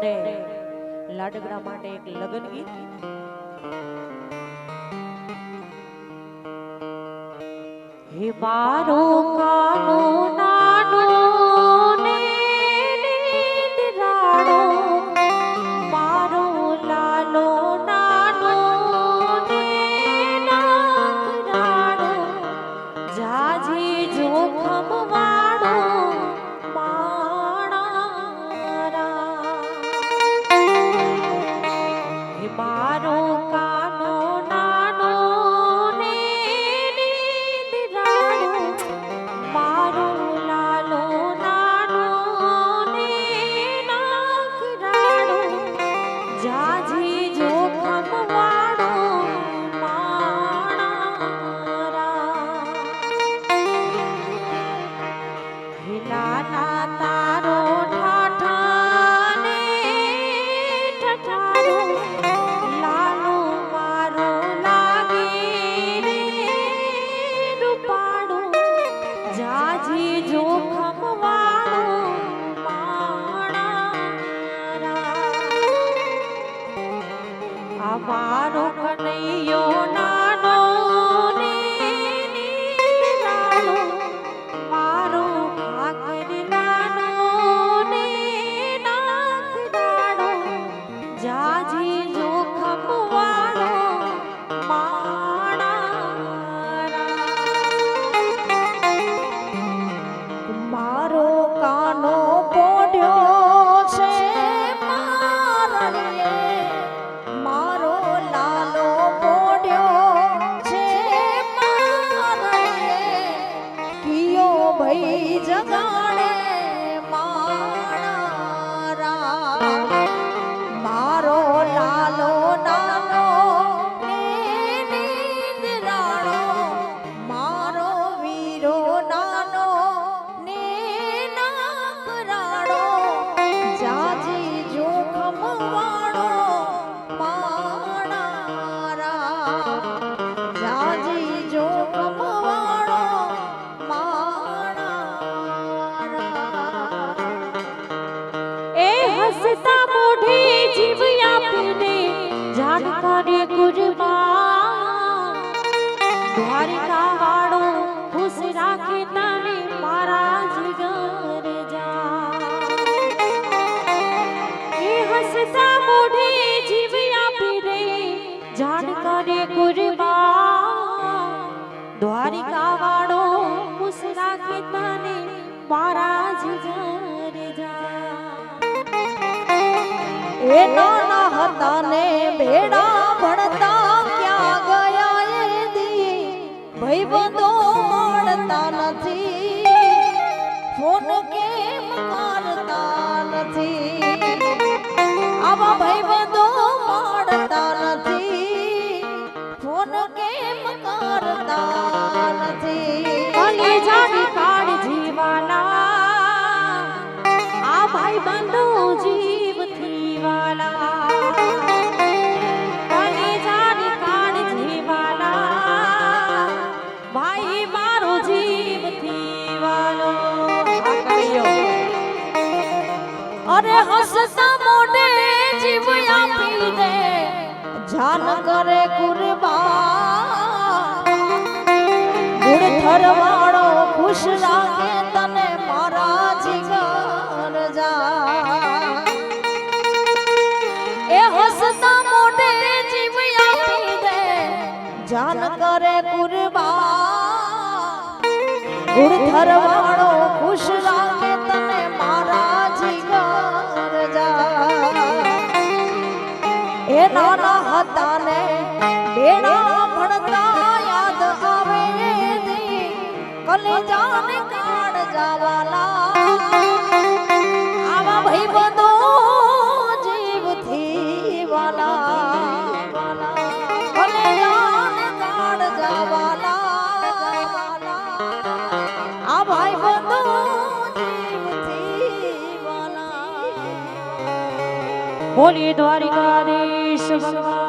અને લાડકડા માટે એક લગ્ન ગીત. હે મારો કાનો નાનો ને નિંદરાણો, મારો લાલો નાનો ને નાકરાણો, જાજી જોખમ વાળો માણારા. હે મારો કાનો નાનો ને નિંદરાણો, મારો લાલો નાનો ને નાકરાણો, જાજી જોખમ વાળો માણારા. હે નાના તારો ઠાઠા ને ઠઠારો, લાલો મારો લાગે રે રૂપાળો, જાજી જોખમ વાળો માણારા. આ મારો કનૈયો નાનો ને નિંદરાળો, મારો ભાખર નાનો ને નાકરાળો, જાજી જોખમ વાળો માણારા. મારો કાનો પોઢ્યો છે મારલીએ, મારો લાલો પોઢ્યો છે મારલીએ, કિયો ભઈ જગાડે માણારા. મારો લાલો નાનો ને નિંદરાણો, મારો વીરો નાનો ને નાકરાણો, જાજી જોખમ વાળો માણારા, જાજી જોખમ વાળો માણારા. એ હસતા મોઢે જીવ આપને જાણકારી ગુરબા, દ્વારિકા વાળો ખુશ રાખે તને મારા જીગર જા. એ હસતા મોઢે જીવ આપને જાણકારી ગુરબા, દ્વારિકા વાળો ખુશ રાખે તને મારા જીગર જા. એ નાના હતા ને ભેડા ભણતા ક્યાં ગયા એ દી, ભાઈબંધો મળતા નથી, ફોન કેમ કરતા નથી, આવા ભાઈબંધો મળતા નથી, ફોન કેમ કરતા નથી. કલેજાની કાળજી વાલા, આ ભાઈબંધો જીવથી વાલા. કલેજાની કાળજી વાલા, ભાઈ મારો જીવથી વાલો. આ કળિયો અરે હસતા મોઢે જીવ આપી દે, જાન કરે કુરબાન, ગુણ થરવાળો ખુશ રાખે તને મારા જીગર જા. એ હસતા મોઢે જીવ આપી દે, જાન કરે કુરબાન, ગુણ થરવાળો ખુશ રાખે તને મારા જીગર જા. એ નાના હતા ને બેડા ભણતા યાદ આવે દી, કલેજાને કાળ જાવાલા, આવા ભાઈબંધો જીવથી વાલા, કલેજાને કાળ જાવાલા, આ ભાઈબંધો જીવથી વાલા. બોલી દ્વારિકાધીશ ભગવાન